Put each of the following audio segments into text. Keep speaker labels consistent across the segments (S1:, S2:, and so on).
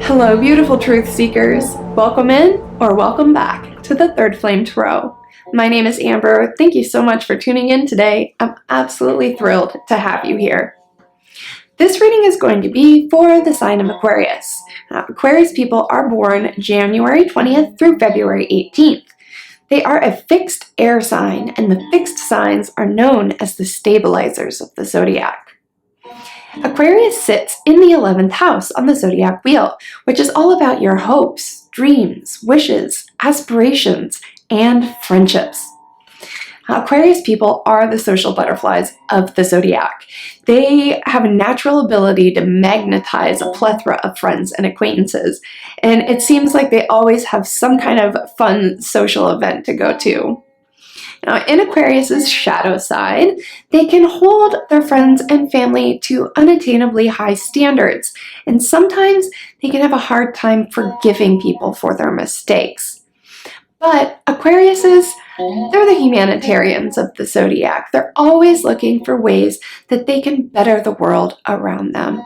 S1: Hello, beautiful truth seekers. Welcome in or welcome back to the Third Flame Tarot. My name is Amber. Thank you so much for tuning in today. I'm absolutely thrilled to have you here. This reading is going to be for the sign of Aquarius. Aquarius people are born January 20th through February 18th. They are a fixed air sign, and the fixed signs are known as the stabilizers of the zodiac. Aquarius sits in the 11th house on the zodiac wheel, which is all about your hopes, dreams, wishes, aspirations, and friendships. Aquarius people are the social butterflies of the zodiac. They have a natural ability to magnetize a plethora of friends and acquaintances, and it seems like they always have some kind of fun social event to go to. Now, in Aquarius's shadow side, they can hold their friends and family to unattainably high standards, and sometimes they can have a hard time forgiving people for their mistakes. But Aquariuses, they're the humanitarians of the zodiac. They're always looking for ways that they can better the world around them.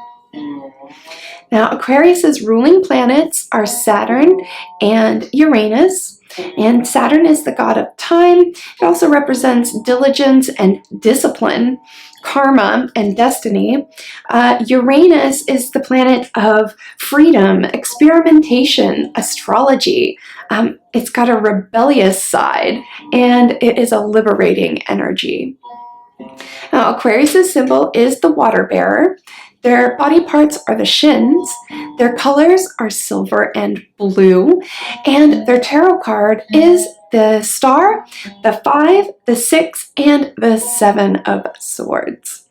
S1: Now, Aquarius's ruling planets are Saturn and Uranus. And Saturn is the god of time. It also represents diligence and discipline, karma and destiny. Uranus is the planet of freedom, experimentation, astrology. It's got a rebellious side, and it is a liberating energy. Now, Aquarius's symbol is the water bearer. Their body parts are the shins, their colors are silver and blue, and their tarot card is the Star, the 5, the 6, and the 7 of Swords.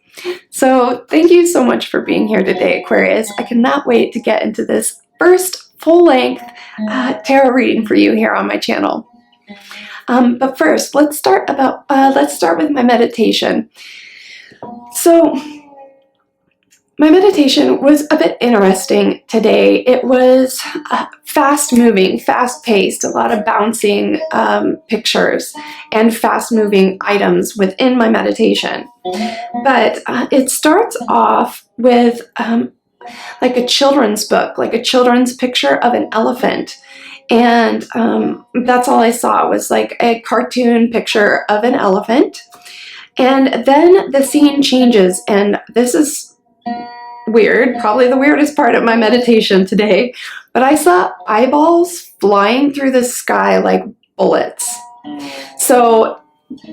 S1: So thank you so much for being here today, Aquarius. I cannot wait to get into this first full-length tarot reading for you here on my channel. But first, let's start with my meditation. So, my meditation was a bit interesting today. It was fast-moving, fast-paced, a lot of bouncing pictures and fast-moving items within my meditation. But it starts off with like a children's book, like a children's picture of an elephant. And that's all I saw was like a cartoon picture of an elephant. And then the scene changes, and this is weird, probably the weirdest part of my meditation today, but I saw eyeballs flying through the sky like bullets. So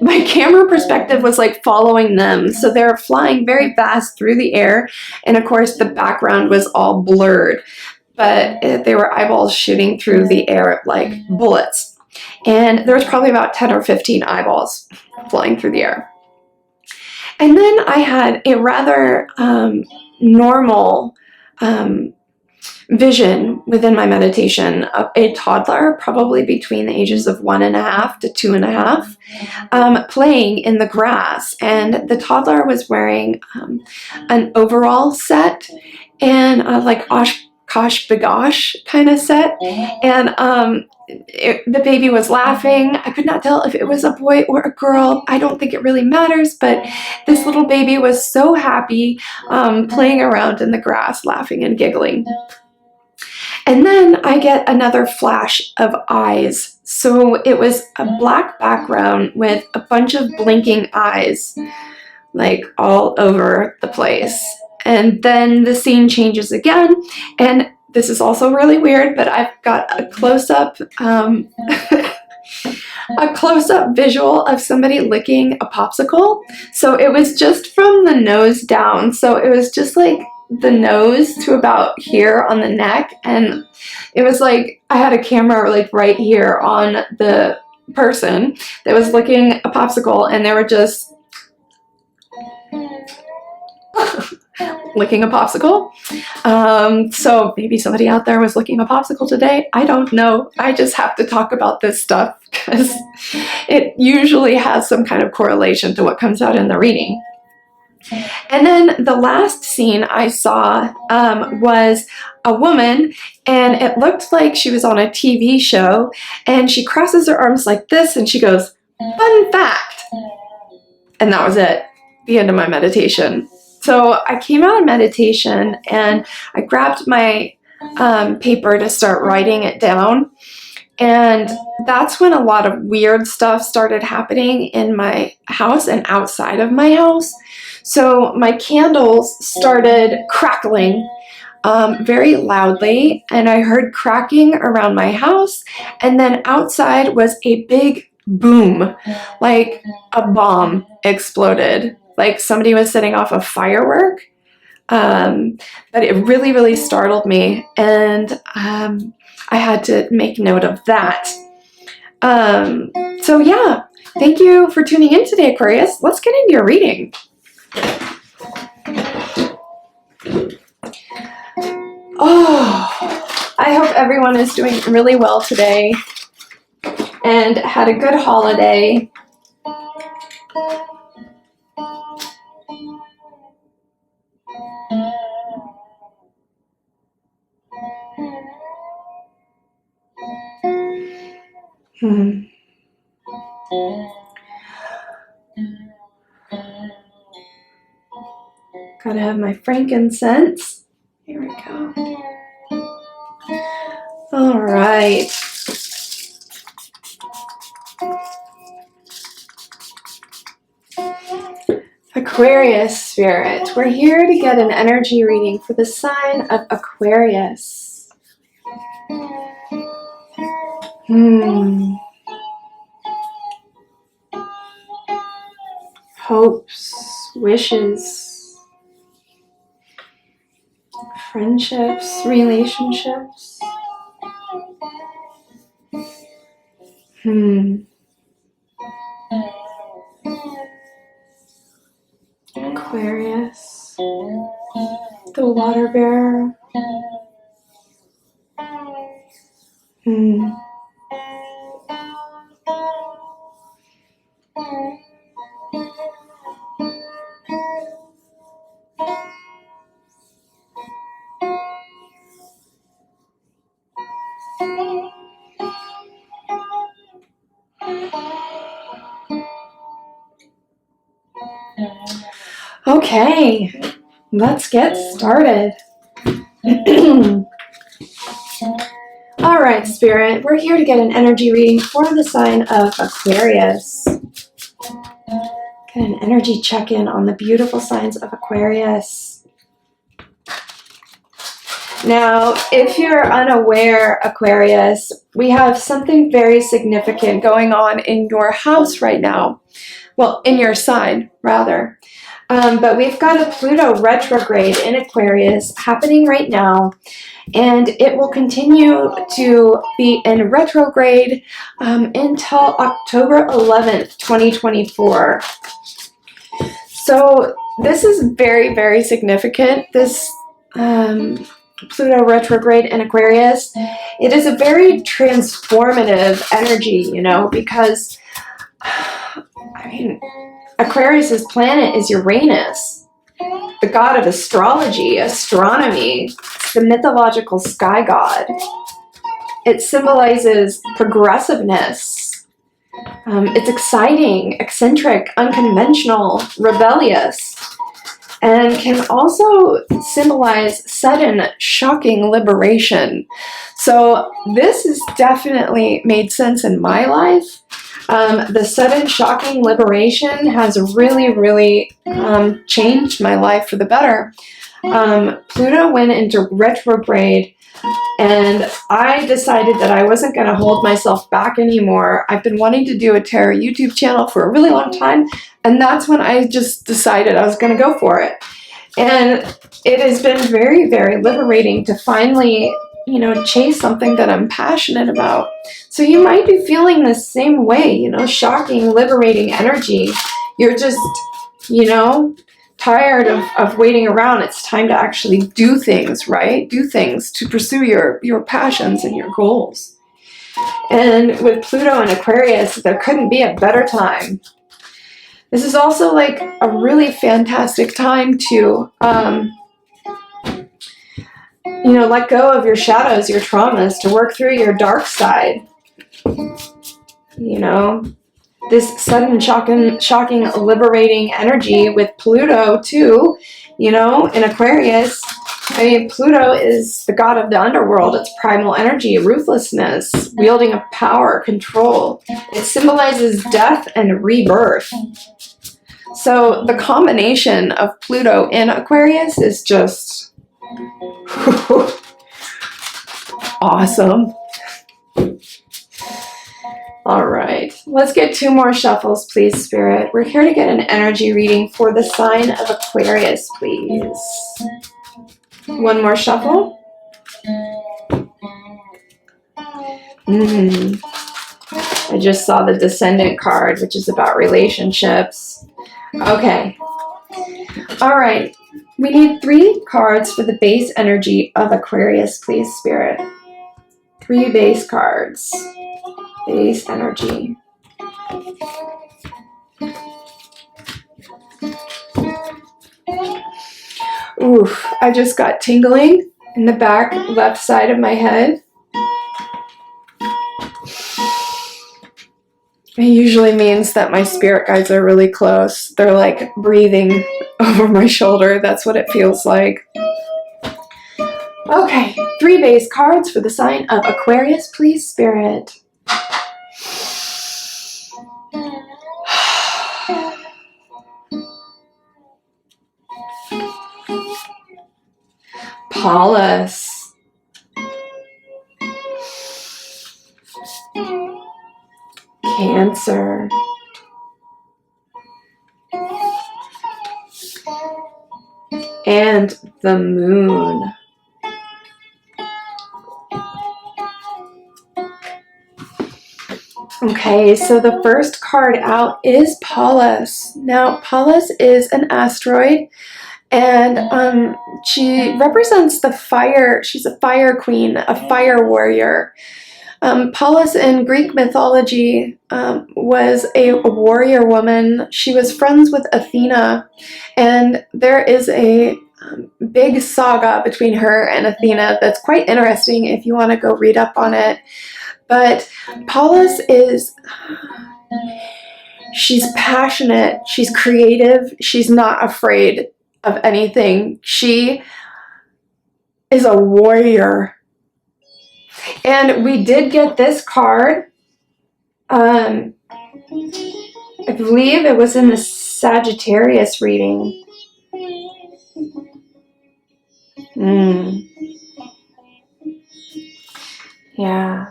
S1: my camera perspective was like following them. So they're flying very fast through the air, and of course the background was all blurred, but they were eyeballs shooting through the air like bullets. And there was probably about 10 or 15 eyeballs flying through the air. And then I had a rather normal vision within my meditation of a toddler, probably between the ages of 1.5 to 2.5, playing in the grass. And the toddler was wearing an overall set and like Oshkosh Bagosh kind of set. And the baby was laughing. I could not tell if it was a boy or a girl. I don't think it really matters, but this little baby was so happy playing around in the grass, laughing and giggling. And then I get another flash of eyes. So it was a black background with a bunch of blinking eyes, like all over the place. And then the scene changes again, and this is also really weird, but I've got a close-up visual of somebody licking a popsicle. So it was just from the nose down. So it was just like the nose to about here on the neck. And it was like I had a camera like right here on the person that was licking a popsicle, and they were just licking a popsicle. So maybe somebody out there was licking a popsicle today. I don't know. I just have to talk about this stuff because it usually has some kind of correlation to what comes out in the reading. And then the last scene I saw was a woman, and it looked like she was on a TV show, and she crosses her arms like this and she goes, "Fun fact." And that was it. The end of my meditation. So I came out of meditation and I grabbed my paper to start writing it down. And that's when a lot of weird stuff started happening in my house and outside of my house. So my candles started crackling very loudly, and I heard cracking around my house, and then outside was a big boom, like a bomb exploded, like somebody was setting off a firework. But it really, really startled me, and I had to make note of that. So yeah, thank you for tuning in today, Aquarius. Let's get into your reading. Oh, I hope everyone is doing really well today and had a good holiday. Gotta have my frankincense. Here we go. All right. Aquarius spirit, we're here to get an energy reading for the sign of Aquarius. Hopes, wishes, friendships, relationships. Aquarius, the water bearer. Okay, let's get started. All right, Spirit, we're here to get an energy reading for the sign of Aquarius. Get an energy check-in on the beautiful signs of Aquarius. Now, if you're unaware, Aquarius, we have something very significant going on in your house right now. Well, in your sign, rather. But we've got a Pluto Retrograde in Aquarius happening right now, and it will continue to be in retrograde until October 11th, 2024. So this is very, very significant, this Pluto Retrograde in Aquarius. It is a very transformative energy, you know, because, I mean, Aquarius's planet is Uranus, the god of astrology, astronomy, the mythological sky god. It symbolizes progressiveness. It's exciting, eccentric, unconventional, rebellious, and can also symbolize sudden, shocking liberation. So this has definitely made sense in my life. The sudden, shocking liberation has really, really changed my life for the better. Pluto went into retrograde, and I decided that I wasn't going to hold myself back anymore. I've been wanting to do a tarot YouTube channel for a really long time, and that's when I just decided I was going to go for it. And it has been very, very liberating to finally, you know, chase something that I'm passionate about. So you might be feeling the same way, you know, shocking, liberating energy. You're just, you know, tired of waiting around. It's time to actually do things, right? Do things to pursue your passions and your goals. And with Pluto and Aquarius, there couldn't be a better time. This is also like a really fantastic time to, you know, let go of your shadows, your traumas, to work through your dark side. You know, this sudden, shocking, liberating energy with Pluto too, you know, in Aquarius I mean, Pluto is the god of the underworld. It's primal energy, ruthlessness, wielding of power, control. It symbolizes death and rebirth. So the combination of Pluto in Aquarius is just awesome. All right, let's get 2 more shuffles, please, Spirit. We're here to get an energy reading for the sign of Aquarius, please. 1 more shuffle. I just saw the Descendant card, which is about relationships. Okay. All right. We need 3 cards for the base energy of Aquarius, please, Spirit. 3 base cards. Base energy. Oof, I just got tingling in the back left side of my head. It usually means that my spirit guides are really close. They're like breathing over my shoulder. That's what it feels like. Okay, 3 base cards for the sign of Aquarius, please, Spirit. Paulus. Cancer. And the moon. Okay, so the first card out is Paulus. Now, Paulus is an asteroid, and she represents the fire. She's a fire queen, a fire warrior. Paulus in Greek mythology was a warrior woman. She was friends with Athena, and there is a big saga between her and Athena that's quite interesting if you want to go read up on it. But Paulus she's passionate, she's creative, she's not afraid of anything. She is a warrior. And we did get this card. I believe it was in the Sagittarius reading. Yeah.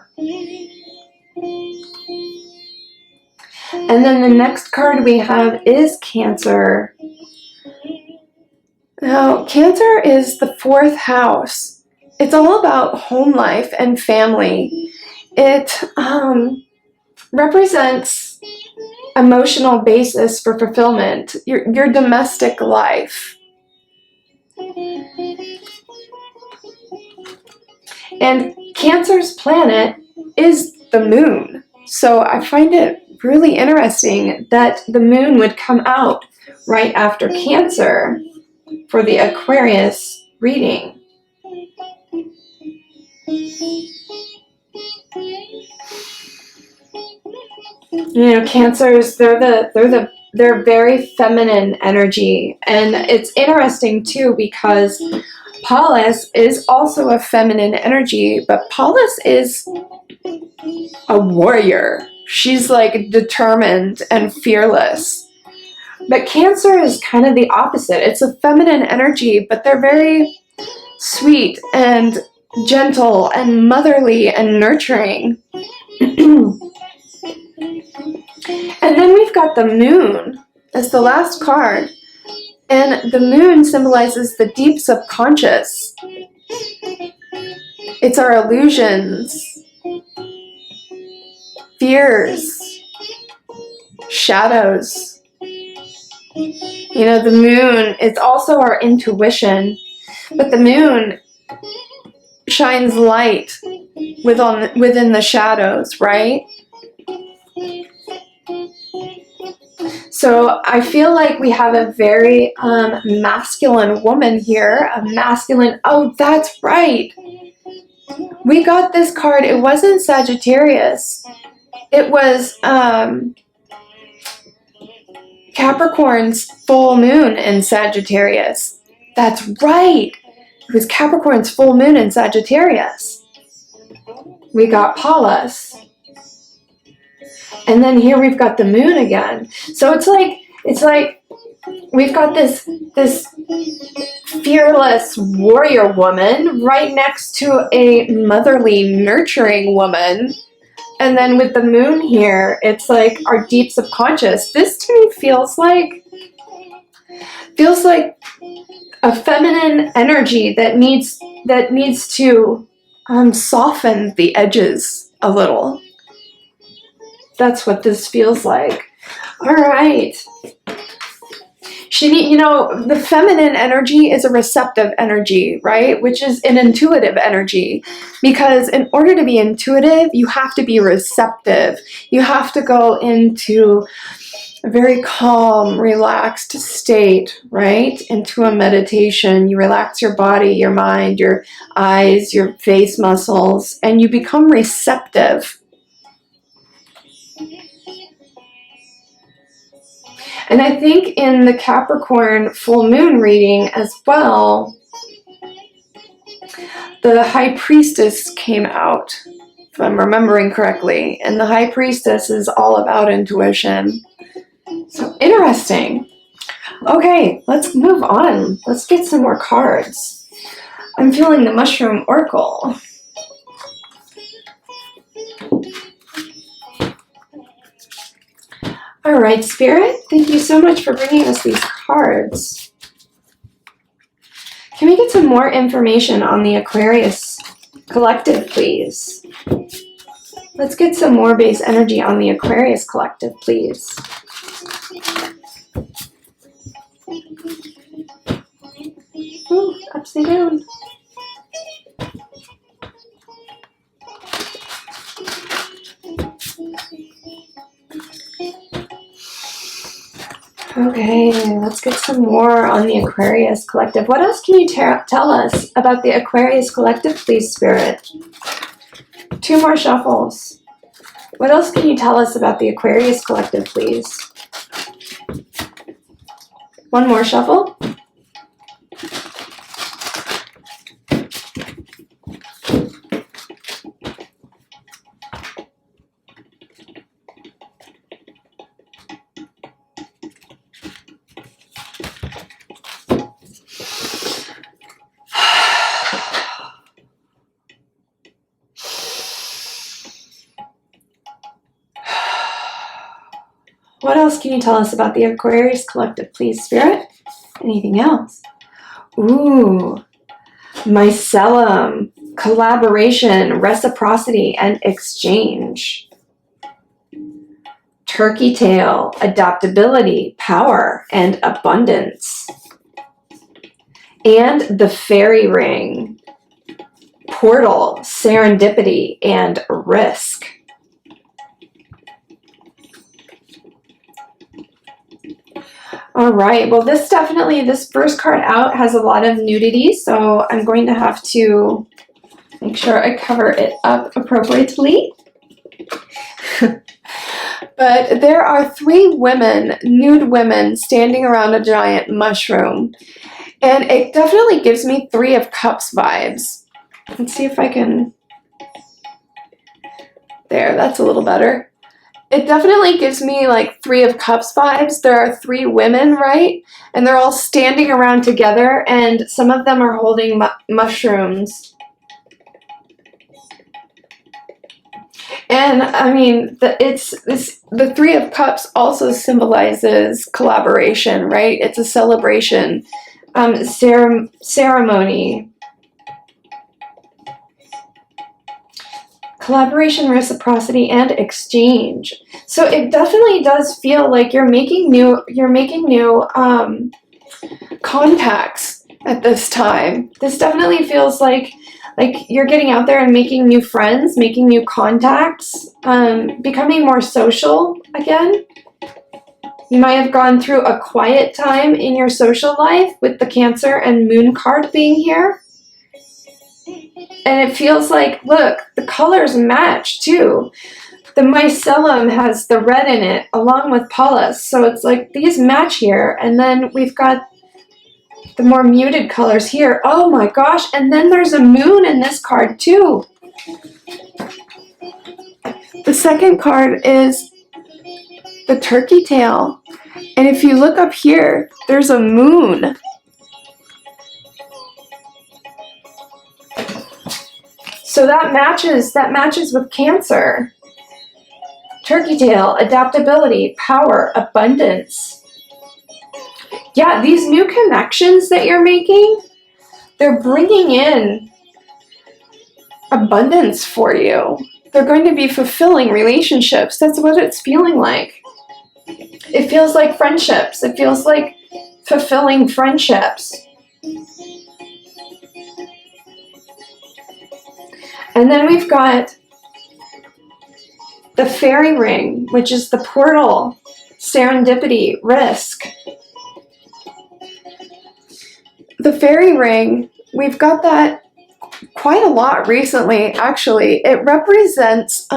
S1: And then the next card we have is Cancer. Now, Cancer is the 4th house. It's all about home life and family. It represents emotional basis for fulfillment, your domestic life. And Cancer's planet is the moon. So I find it really interesting that the moon would come out right after Cancer for the Aquarius reading. You know, Cancers, they're very feminine energy, and it's interesting too because Paulus is also a feminine energy, but Paulus is a warrior. She's like determined and fearless. But Cancer is kind of the opposite. It's a feminine energy, but they're very sweet and gentle and motherly and nurturing. And then we've got the moon as the last card. And the moon symbolizes the deep subconscious. It's our illusions, fears, shadows. You know, the moon is also our intuition, but the moon shines light within the shadows, right? So I feel like we have a very masculine woman here, oh, that's right. We got this card, it wasn't Sagittarius. It was Capricorn's full moon in Sagittarius. That's right. who's Capricorn's full moon in Sagittarius. We got Pallas. And then here we've got the moon again. So it's like we've got this fearless warrior woman right next to a motherly, nurturing woman. And then with the moon here, it's like our deep subconscious. This to me feels like a feminine energy that needs to soften the edges a little. That's what this feels like. All right. The feminine energy is a receptive energy, right? Which is an intuitive energy. Because in order to be intuitive, you have to be receptive. You have to go into a very calm, relaxed state, right? Into a meditation. You relax your body, your mind, your eyes, your face muscles, and you become receptive. And I think in the Capricorn full moon reading as well, the High Priestess came out, if I'm remembering correctly. And the High Priestess is all about intuition. So interesting. Okay, let's move on. Let's get some more cards. I'm feeling the Mushroom Oracle. All right, Spirit, thank you so much for bringing us these cards. Can we get some more information on the Aquarius collective, please? Let's get some more base energy on the Aquarius collective, please. Ooh, upside down. Okay, let's get some more on the Aquarius collective. What else can you tell us about the Aquarius collective, please, Spirit? 2 more shuffles. What else can you tell us about the Aquarius collective, please? 1 more shuffle. What else can you tell us about the Aquarius collective, please, Spirit? Anything else? Ooh, mycelium, collaboration, reciprocity, and exchange. Turkey tail, adaptability, power, and abundance. And the fairy ring, portal, serendipity, and risk. All right, well, this first card out has a lot of nudity, so I'm going to have to make sure I cover it up appropriately. But there are 3 women, nude women, standing around a giant mushroom. And it definitely gives me 3 of Cups vibes. Let's see if I can... There, that's a little better. It definitely gives me like 3 of Cups vibes. There are 3 women, right? And they're all standing around together, and some of them are holding mushrooms. And I mean, the 3 of Cups also symbolizes collaboration, right? It's a celebration, ceremony. Collaboration, reciprocity, and exchange. So it definitely does feel like you're making new contacts at this time. This definitely feels like you're getting out there and making new friends, making new contacts, becoming more social again. You might have gone through a quiet time in your social life with the Cancer and Moon card being here. And it feels like, look, the colors match too. The mycelium has the red in it along with Pallas. So it's like these match here. And then we've got the more muted colors here. Oh my gosh, and then there's a moon in this card too. The second card is the turkey tail. And if you look up here, there's a moon. So that matches with Cancer. Turkey tail, adaptability, power, abundance. Yeah, these new connections that you're making, they're bringing in abundance for you. They're going to be fulfilling relationships. That's what it's feeling like. It feels like friendships. It feels like fulfilling friendships. And then we've got the fairy ring, which is the portal, serendipity, risk. The fairy ring, we've got that quite a lot recently, actually. It represents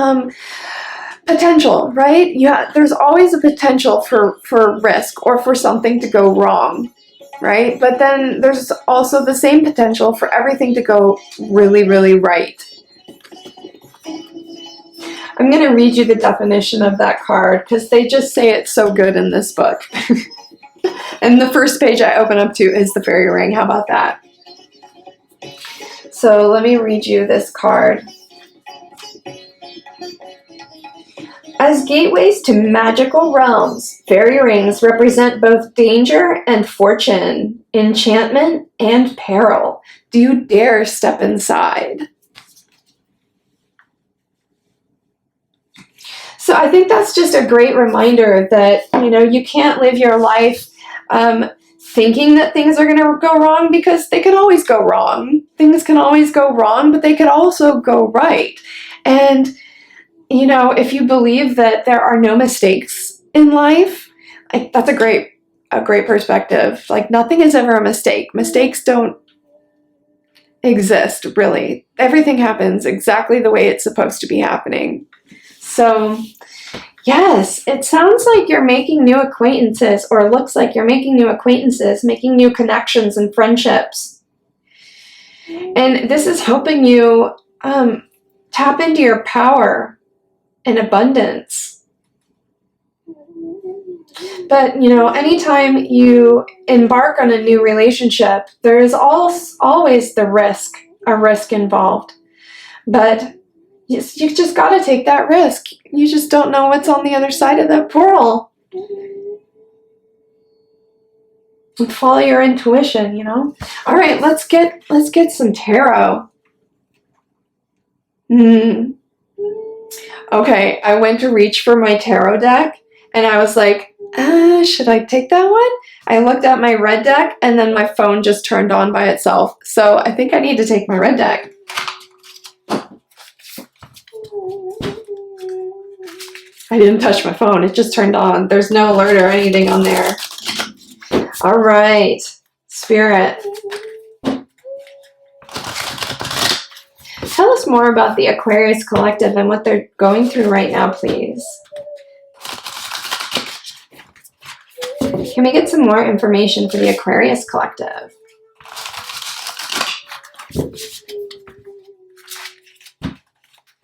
S1: potential, right? Yeah, there's always a potential for risk or for something to go wrong, right? But then there's also the same potential for everything to go really, really right. I'm going to read you the definition of that card because they just say it's so good in this book. And the first page I open up to is the fairy ring. How about that? So let me read you this card. As gateways to magical realms, fairy rings represent both danger and fortune, enchantment and peril. Do you dare step inside? So I think that's just a great reminder that, you know, you can't live your life thinking that things are going to go wrong, because they could always go wrong. Things can always go wrong, but they could also go right. And, you know, if you believe that there are no mistakes in life, that's a great perspective. Like, nothing is ever a mistake. Mistakes don't exist, really. Everything happens exactly the way it's supposed to be happening. So, yes, it sounds like you're making new acquaintances, or looks like you're making new acquaintances, making new connections and friendships. And this is helping you tap into your power and abundance. But, you know, anytime you embark on a new relationship, there is always a risk involved. But you just got to take that risk. You just don't know what's on the other side of that portal. Follow your intuition, you know. All right, let's get some tarot. Okay, I went to reach for my tarot deck, and I was like, should I take that one? I looked at my red deck, and then my phone just turned on by itself. So I think I need to take my red deck. I didn't touch my phone. It just turned on. There's no alert or anything on there. All right, Spirit. Tell us more about the Aquarius Collective and what they're going through right now, please. Can we get some more information for the Aquarius Collective?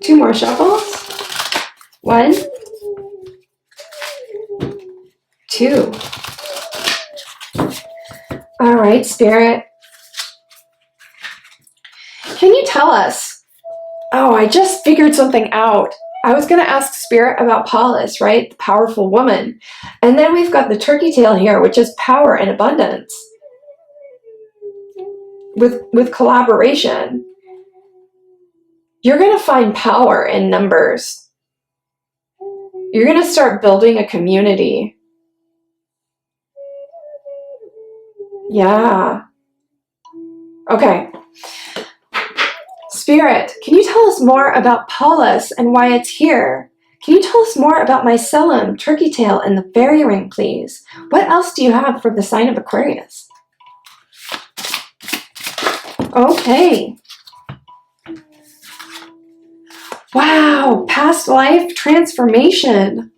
S1: Two more shuffles. 1, 2. All right, Spirit. Can you tell us? Oh, I just figured something out. I was going to ask Spirit about Paulus, right? The powerful woman. And then we've got the turkey tail here, which is power and abundance. With collaboration. You're going to find power in numbers. You're going to start building a community. Yeah. Okay. Spirit, can you tell us more about Paulus and why it's here? Can you tell us more about Mycelium, turkey tail, and the fairy ring, please? What else do you have for the sign of Aquarius? Okay. Wow, past life transformation.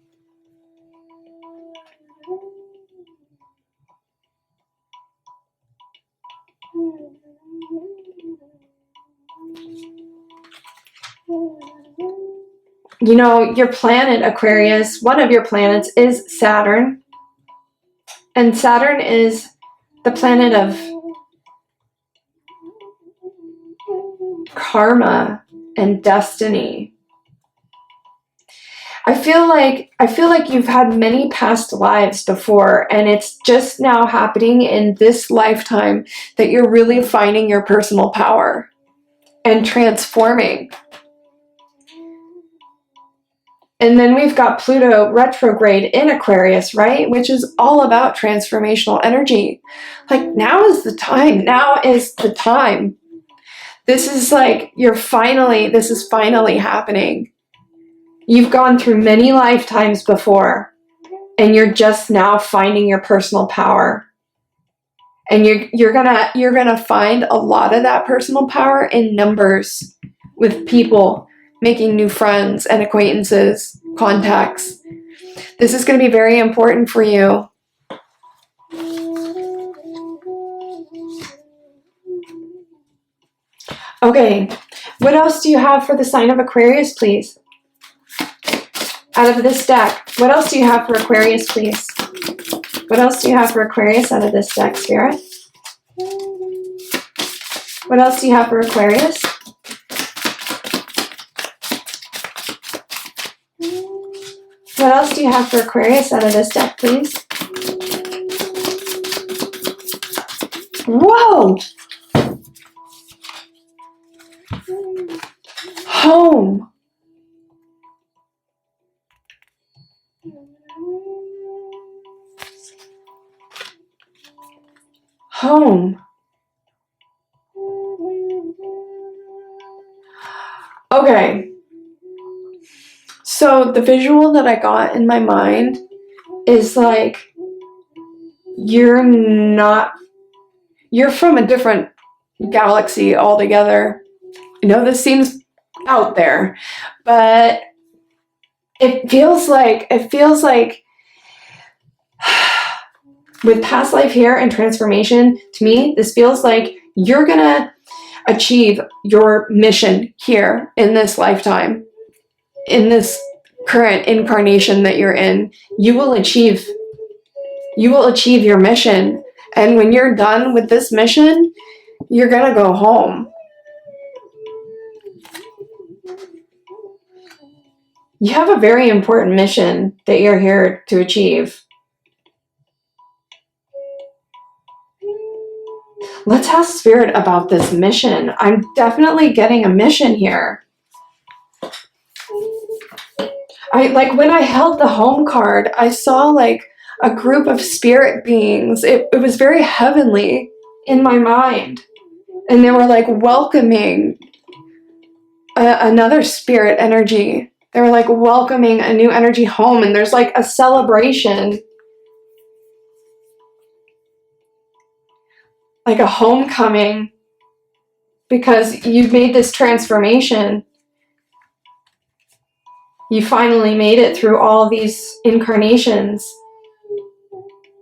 S1: You know, your planet, Aquarius, one of your planets is Saturn. And Saturn is the planet of karma and destiny. I feel like you've had many past lives before, and it's just now happening in this lifetime that you're really finding your personal power and transforming. And then we've got Pluto Retrograde in Aquarius, right? Which is all about transformational energy. Like, now is the time. Now is the time. This is like, this is finally happening. You've gone through many lifetimes before, and you're just now finding your personal power. And you're gonna find a lot of that personal power in numbers, with people, making new friends and acquaintances, contacts. This is going to be very important for you. Okay, what else do you have for the sign of Aquarius, please? Out of this deck, what else do you have for Aquarius, please? What else do you have for Aquarius out of this deck, Spirit? What else do you have for Aquarius? What else do you have for Aquarius out of this deck, please? Whoa! Home. Home. Okay. So the visual that I got in my mind is like, you're from a different galaxy altogether. I know this seems out there, but it feels like with past life here and transformation, to me, this feels like you're gonna achieve your mission here in this lifetime, in this current incarnation that you're in. You will achieve your mission, and when you're done with this mission, you're gonna go home. You have a very important mission that you're here to achieve. Let's ask Spirit about this mission. I'm definitely getting a mission here. When I held the home card, I saw like a group of spirit beings. It was very heavenly in my mind. And they were like welcoming another spirit energy. They were like welcoming a new energy home, and there's like a celebration. Like a homecoming, because you've made this transformation. You finally made it through all these incarnations.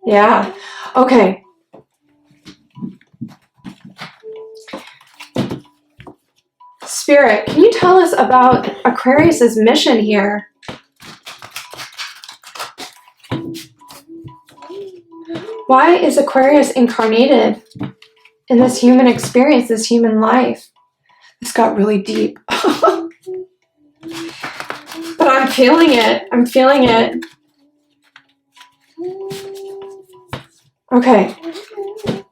S1: Yeah. Okay. Spirit, can you tell us about Aquarius's mission here? Why is Aquarius incarnated in this human experience, this human life? This got really deep. But I'm feeling it. I'm feeling it. Okay.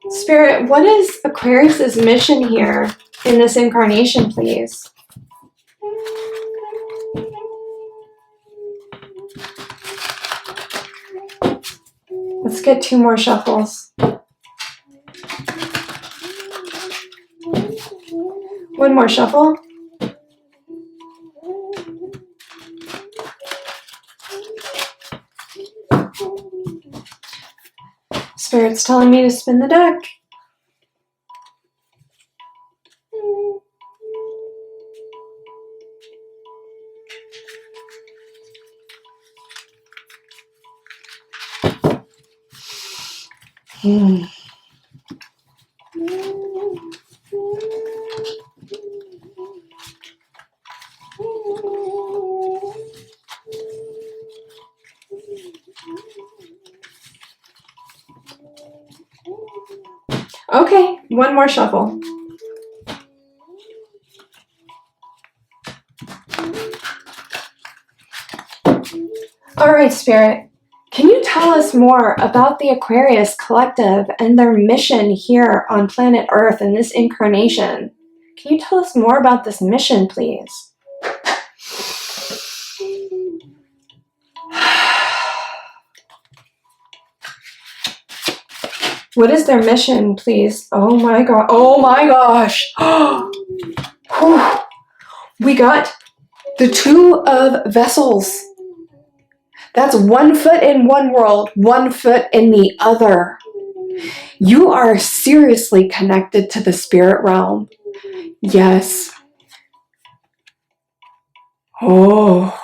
S1: Spirit, what is Aquarius's mission here in this incarnation, please? Let's get 2 more shuffles. 1 more shuffle. Spirit's telling me to spin the deck. Okay, one more shuffle. All right, Spirit. Can you tell us more about the Aquarius Collective and their mission here on planet Earth in this incarnation? Can you tell us more about this mission, please? What is their mission, please? Oh my god. Oh my gosh. We got the Two of Vessels. That's 1 foot in one world, 1 foot in the other. You are seriously connected to the spirit realm. Yes. Oh.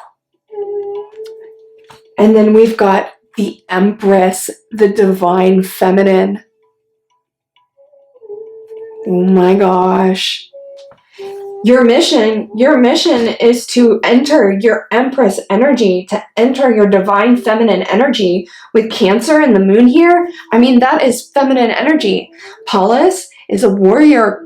S1: And then we've got the Empress, the divine feminine. Oh my gosh. Your mission is to enter your Empress energy, to enter your divine feminine energy. With Cancer and the moon here, I mean, that is feminine energy. Paulus is a warrior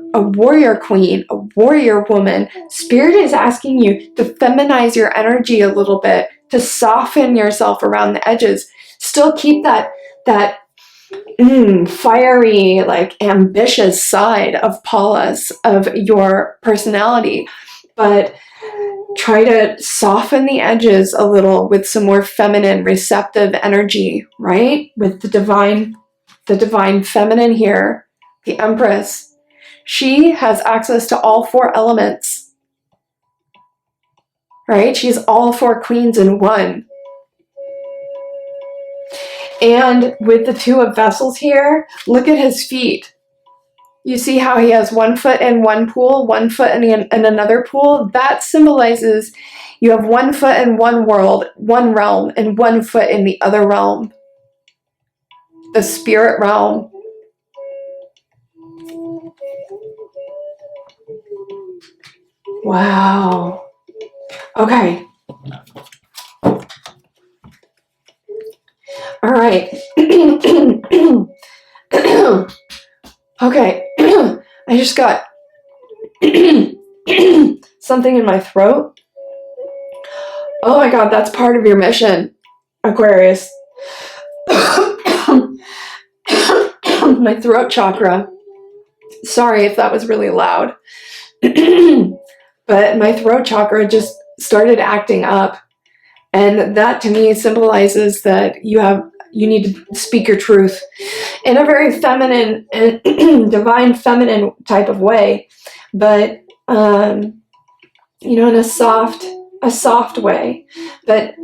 S1: queen, a warrior woman. Spirit is asking you to feminize your energy a little bit, to soften yourself around the edges. Still keep that fiery, like ambitious side of Paulus, of your personality, but try to soften the edges a little with some more feminine, receptive energy, right? With the divine feminine here, the Empress. She has access to all 4 elements, right? She's all 4 queens in one. And with the Two of Vessels here, look at his feet. You see how he has 1 foot in one pool, 1 foot in another pool? That symbolizes you have 1 foot in one world, one realm, and 1 foot in the other realm. The spirit realm. Wow. Okay. All right. Okay. I just got something in my throat. Oh my god, that's part of your mission, Aquarius. My throat chakra. Sorry if that was really loud. But my throat chakra just started acting up. And that to me symbolizes that you need to speak your truth in a very feminine and divine feminine type of way, but in a soft way. But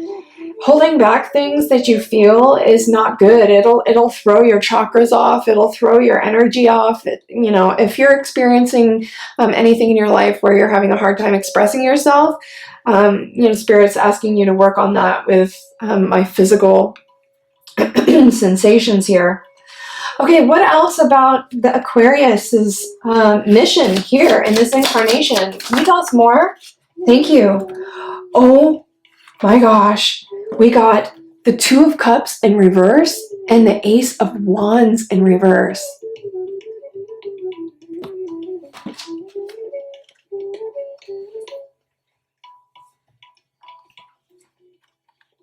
S1: holding back things that you feel is not good. It'll throw your chakras off. It'll throw your energy off. If you're experiencing anything in your life where you're having a hard time expressing yourself, Spirit's asking you to work on that with my physical sensations here. Okay, what else about the Aquarius's mission here in this incarnation? Can you tell us more? Thank you. Oh my gosh, we got the Two of Cups in reverse and the Ace of Wands in reverse.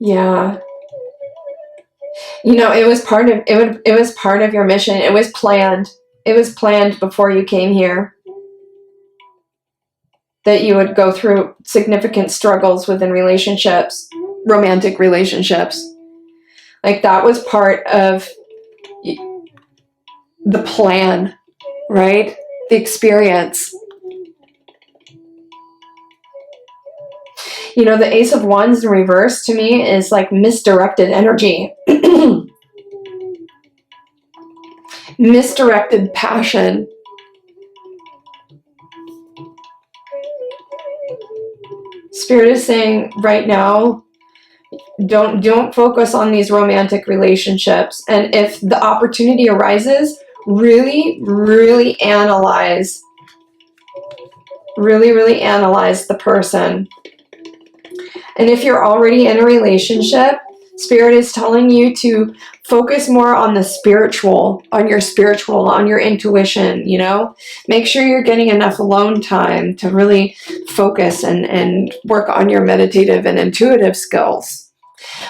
S1: Yeah. It was part of your mission. It was planned. It was planned before you came here that you would go through significant struggles within relationships, romantic relationships. Like that was part of the plan, right? The experience. The Ace of Wands in reverse to me is like misdirected energy. Misdirected passion. Spirit is saying right now, don't focus on these romantic relationships. And if the opportunity arises, really, really analyze. Really, really analyze the person. And if you're already in a relationship, Spirit is telling you to focus more on the spiritual, on your intuition, you know? Make sure you're getting enough alone time to really focus and work on your meditative and intuitive skills.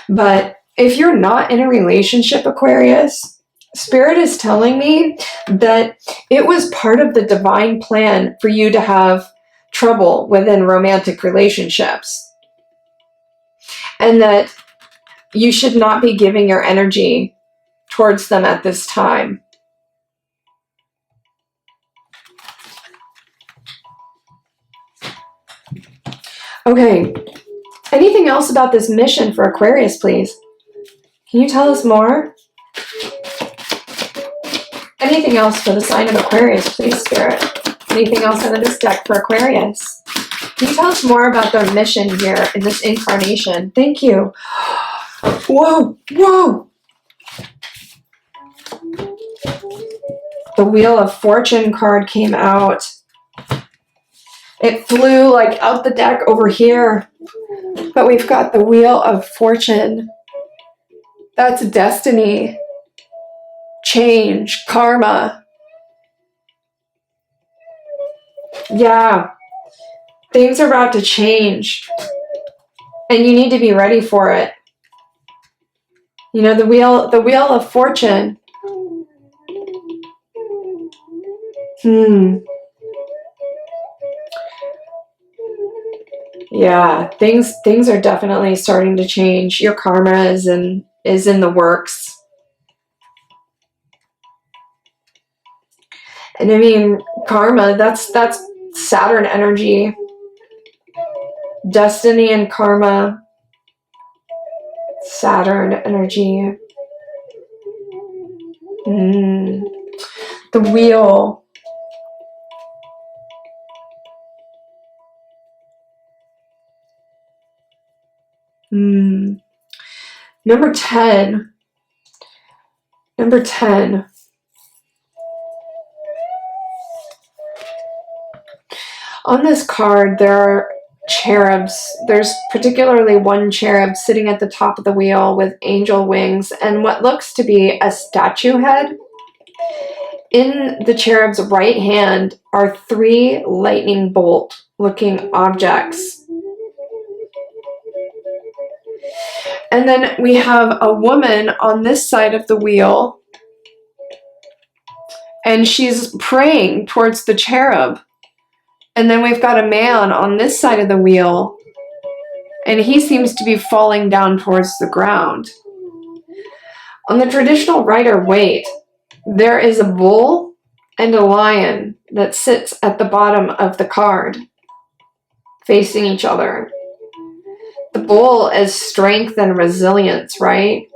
S1: But if you're not in a relationship, Aquarius, Spirit is telling me that it was part of the divine plan for you to have trouble within romantic relationships. And that you should not be giving your energy towards them at this time. Okay. Anything else about this mission for Aquarius, please? Can you tell us more? Anything else for the sign of Aquarius, please, Spirit? Anything else out of this deck for Aquarius? Can you tell us more about their mission here in this incarnation? Thank you. Whoa, whoa. The Wheel of Fortune card came out. It flew like out the deck over here. But we've got the Wheel of Fortune. That's destiny, change, karma. Yeah, things are about to change. And you need to be ready for it. You know, the wheel of fortune. Yeah, things are definitely starting to change. Your karma is in the works. And I mean, karma, that's Saturn energy. Destiny and karma. Saturn energy. The wheel. Number 10. Number 10. On this card, there are cherubs. There's particularly one cherub sitting at the top of the wheel with angel wings and what looks to be a statue head. In the cherub's right hand are 3 lightning bolt looking objects. And then we have a woman on this side of the wheel, and she's praying towards the cherub. And then we've got a man on this side of the wheel, and he seems to be falling down towards the ground. On the traditional Rider-Waite, there is a bull and a lion that sits at the bottom of the card, facing each other. The bull is strength and resilience, right?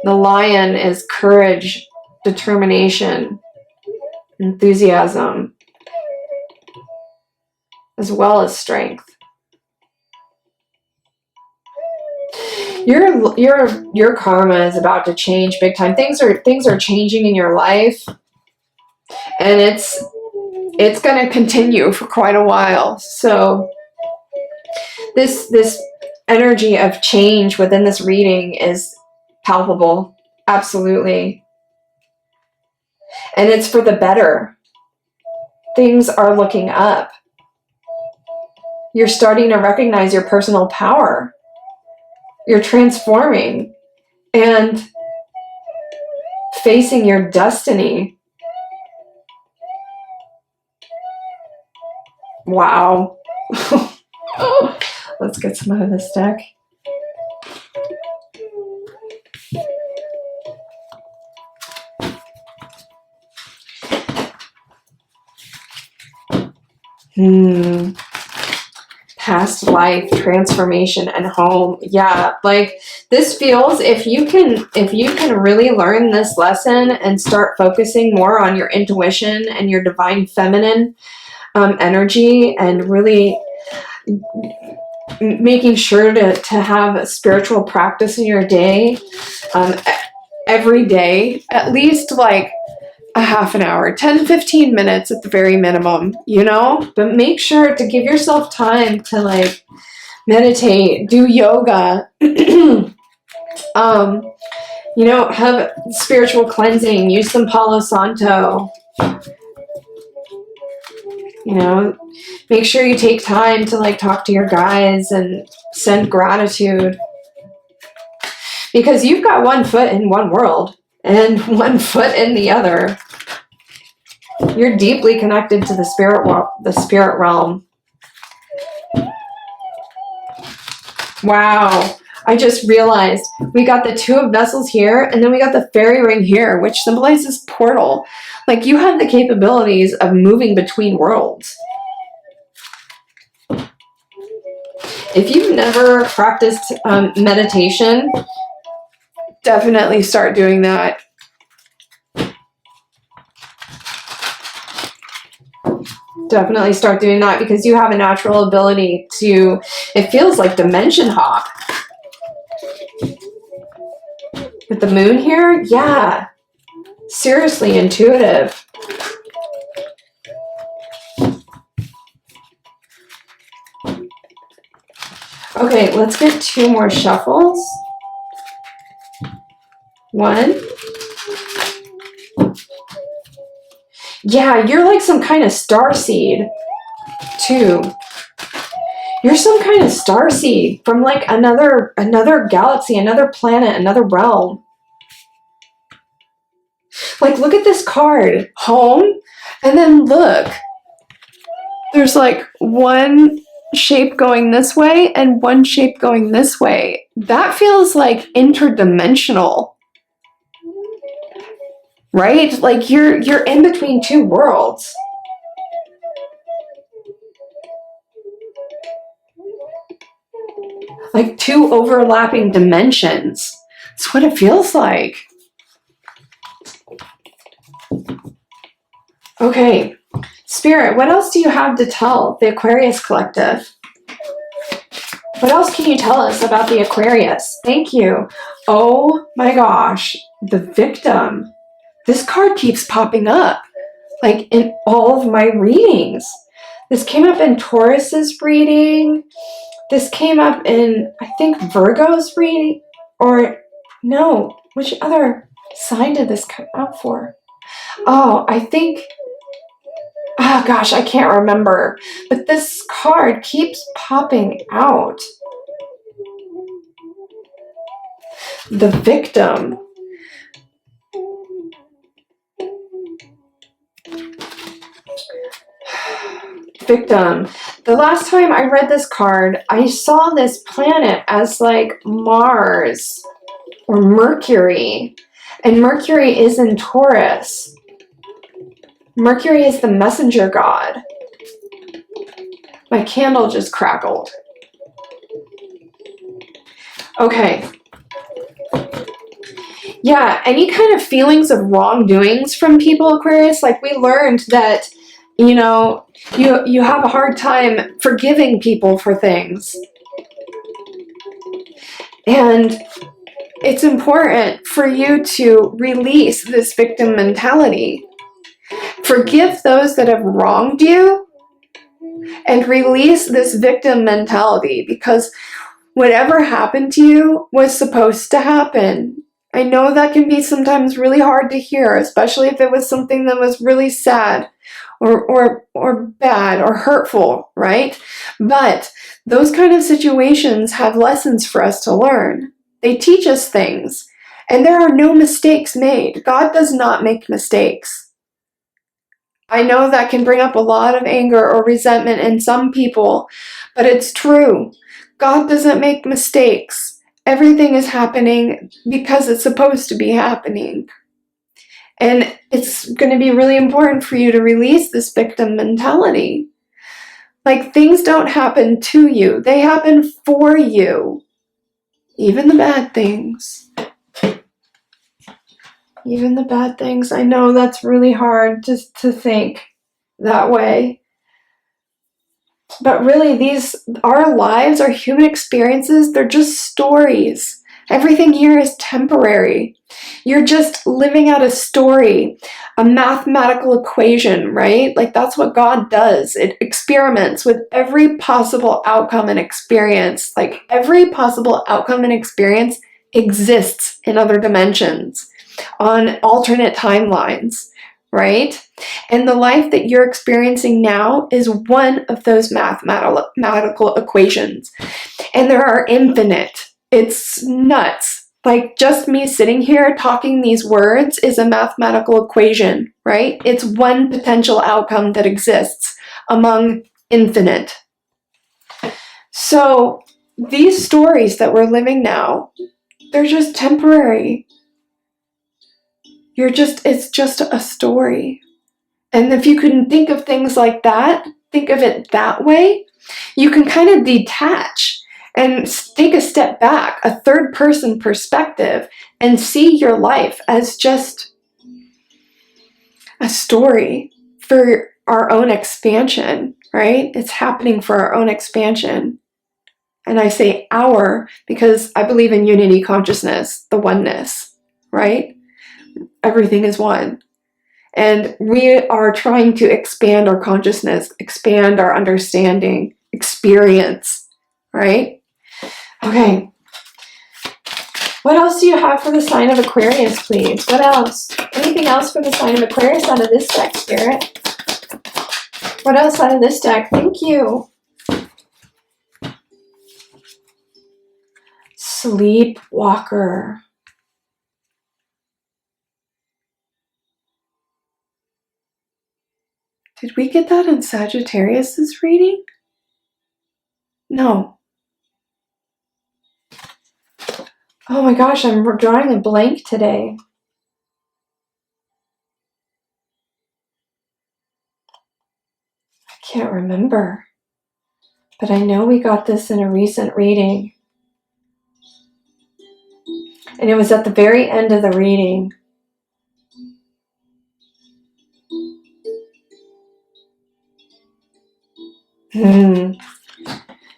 S1: The lion is courage, determination, enthusiasm, as well as strength. Your karma is about to change big time. Things are changing in your life, and it's going to continue for quite a while. So this energy of change within this reading is palpable, absolutely. And it's for the better. Things are looking up. You're starting to recognize your personal power. You're transforming and facing your destiny. Wow. Let's get some out of this deck. Past life, transformation, and home. Yeah, like this feels, if you can really learn this lesson and start focusing more on your intuition and your divine feminine energy, and really making sure to have a spiritual practice in your day, every day, at least like a half an hour, 10-15 minutes at the very minimum, you know? But make sure to give yourself time to like meditate, do yoga, You know, have spiritual cleansing, use some Palo Santo. You know, make sure you take time to like talk to your guides and send gratitude. Because you've got one foot in one world and one foot in the other. You're deeply connected to the spirit realm. Wow. I just realized we got the Two of Vessels here, and then we got the fairy ring here, which symbolizes portal. Like, you have the capabilities of moving between worlds. If you've never practiced meditation, definitely start doing that. Definitely start doing that, because you have a natural ability to, it feels like dimension hop. With the moon here, yeah. Seriously intuitive. Okay, let's get 2 more shuffles. 1. Yeah, you're like some kind of starseed, too. You're some kind of starseed from like another galaxy, another planet, another realm. Like, look at this card, home, and then look. There's like one shape going this way and one shape going this way. That feels like interdimensional. Right? Like you're in between 2 worlds. Like 2 overlapping dimensions. That's what it feels like. Okay, Spirit, what else do you have to tell the Aquarius collective? What else can you tell us about the Aquarius? Thank you. Oh my gosh, the victim. This card keeps popping up, like in all of my readings. This came up in Taurus's reading. This came up in, I think, Virgo's reading. Or, no, which other sign did this come up for? Oh, I think, oh gosh, I can't remember. But this card keeps popping out. The victim. Victim. The last time I read this card, I saw this planet as like Mars or Mercury. And Mercury is in Taurus. Mercury is the messenger god. My candle just crackled. Okay. Yeah, any kind of feelings of wrongdoings from people, Aquarius, like we learned that, you know, you have a hard time forgiving people for things. And it's important for you to release this victim mentality. Forgive those that have wronged you and release this victim mentality, because whatever happened to you was supposed to happen. I know that can be sometimes really hard to hear, especially if it was something that was really sad or bad or hurtful, right? But those kind of situations have lessons for us to learn. They teach us things, and there are no mistakes made. God does not make mistakes. I know that can bring up a lot of anger or resentment in some people, but it's true. God doesn't make mistakes. Everything is happening because it's supposed to be happening. And it's going to be really important for you to release this victim mentality. Like, things don't happen to you. They happen for you. Even the bad things. Even the bad things. I know that's really hard just to think that way. But really, our lives, our human experiences, they're just stories. Everything here is temporary. You're just living out a story, a mathematical equation, right? Like, that's what God does. It experiments with every possible outcome and experience. Like, every possible outcome and experience exists in other dimensions, on alternate timelines, right? And the life that you're experiencing now is one of those mathematical equations. And there are infinite. It's nuts. Like, just me sitting here talking these words is a mathematical equation, right? It's one potential outcome that exists among infinite. So these stories that we're living now, they're just temporary. It's just a story. And if you can think of things like that, think of it that way, you can kind of detach and take a step back, a third person perspective, and see your life as just a story for our own expansion, right? It's happening for our own expansion. And I say our because I believe in unity consciousness, the oneness, right? Everything is one. And we are trying to expand our consciousness, expand our understanding, experience, right? Okay. What else do you have for the sign of Aquarius, please? What else? Anything else for the sign of Aquarius out of this deck, Spirit? What else out of this deck? Thank you. Sleepwalker. Did we get that in Sagittarius's reading? No. Oh my gosh, I'm drawing a blank today. I can't remember. But I know we got this in a recent reading. And it was at the very end of the reading.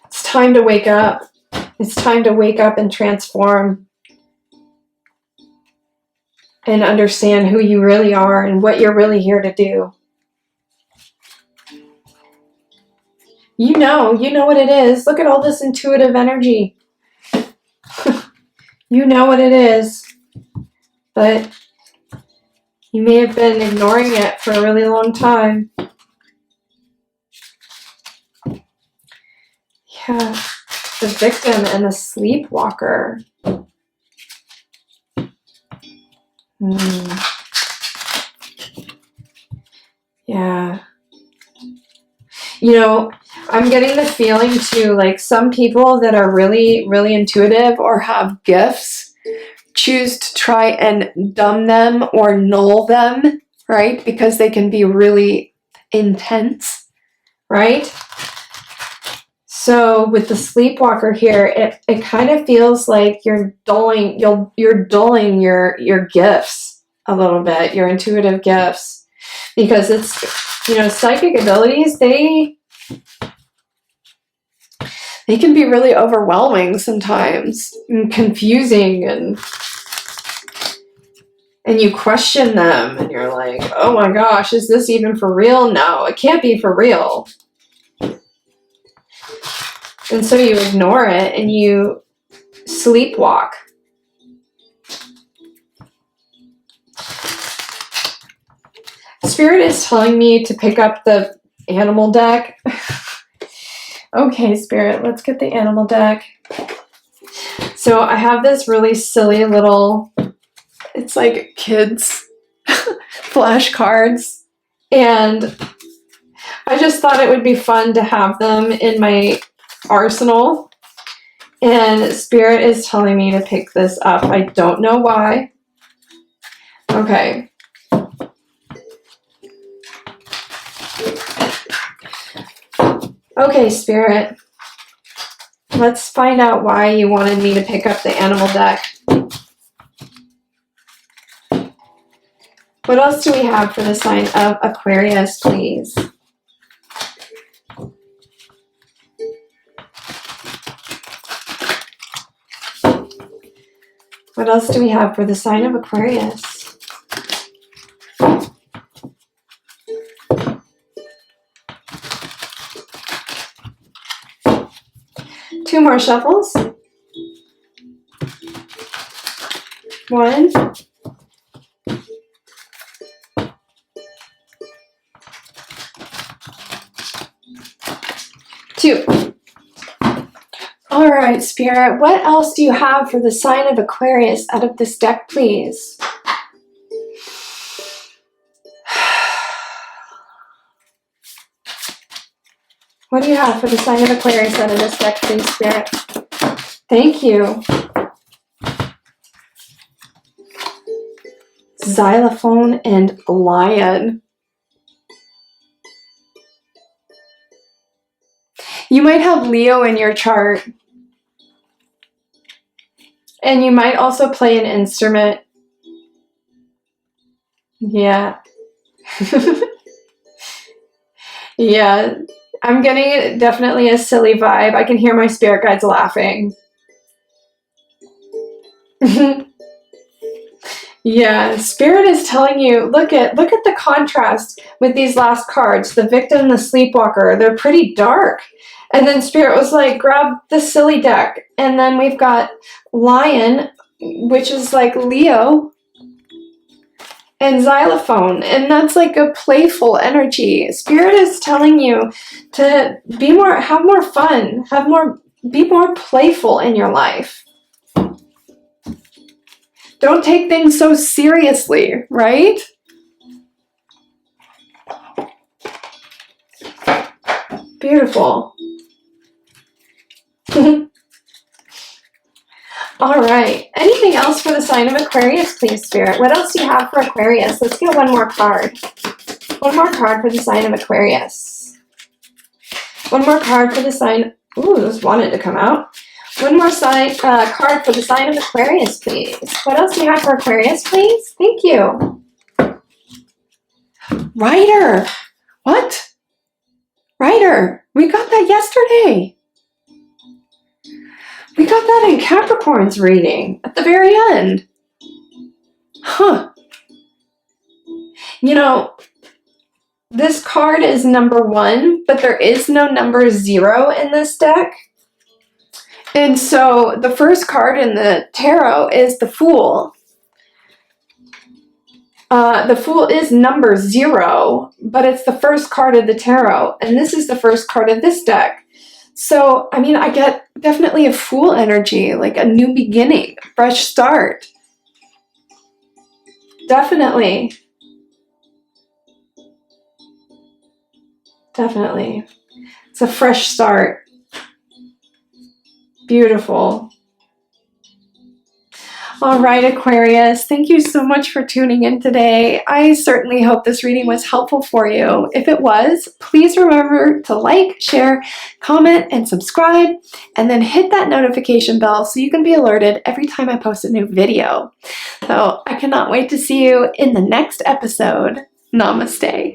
S1: It's time to wake up. It's time to wake up and transform. And understand who you really are and what you're really here to do. You know what it is. Look at all this intuitive energy. You know what it is. But you may have been ignoring it for a really long time. Yeah, the victim and the sleepwalker. Yeah. You know, I'm getting the feeling too, like some people that are really, really intuitive or have gifts choose to try and dumb them or null them, right? Because they can be really intense, right? So with the sleepwalker here, it kind of feels like you're dulling your gifts a little bit, your intuitive gifts, because it's, you know, psychic abilities, they can be really overwhelming sometimes and confusing, and you question them and you're like, oh my gosh, is this even for real? No, it can't be for real. And so you ignore it and you sleepwalk. Spirit is telling me to pick up the animal deck. Okay, Spirit, let's get the animal deck. So I have this really silly little, it's like kids flashcards. And I just thought it would be fun to have them in my arsenal. And Spirit is telling me to pick this up. I don't know why. Okay. Okay, Spirit. Let's find out why you wanted me to pick up the animal deck. What else do we have for the sign of Aquarius, please? What else do we have for the sign of Aquarius? Two more shuffles. 1, 2. All right, Spirit, what else do you have for the sign of Aquarius out of this deck, please? What do you have for the sign of Aquarius out of this deck, please, Spirit? Thank you. Xylophone and lion. You might have Leo in your chart. And you might also play an instrument. Yeah. Yeah. I'm getting definitely a silly vibe. I can hear my spirit guides laughing. Yeah, Spirit is telling you, look at the contrast with these last cards. The Victim, the Sleepwalker, they're pretty dark. And then Spirit was like, grab the silly deck. And then we've got Lion, which is like Leo, and Xylophone. And that's like a playful energy. Spirit is telling you to be more, have more fun, be more playful in your life. Don't take things so seriously, right? Beautiful. All right. Anything else for the sign of Aquarius, please, Spirit? What else do you have for Aquarius? Let's get one more card. One more card for the sign of Aquarius. One more card for the sign. Ooh, this wanted to come out. One more card for the sign of Aquarius, please. What else do you have for Aquarius, please? Thank you. Rider. What? Rider. We got that yesterday. We got that in Capricorn's reading at the very end. Huh. You know, this card is number 1, but there is no number 0 in this deck. And so the first card in the tarot is the Fool. The Fool is number 0, but it's the first card of the tarot. And this is the first card of this deck. So, I mean, I get definitely a Fool energy, like a new beginning, fresh start. Definitely. Definitely. It's a fresh start. Beautiful. All right, Aquarius, thank you so much for tuning in today. I certainly hope this reading was helpful for you. If it was, please remember to like, share, comment, and subscribe, and then hit that notification bell so you can be alerted every time I post a new video. So I cannot wait to see you in the next episode. Namaste.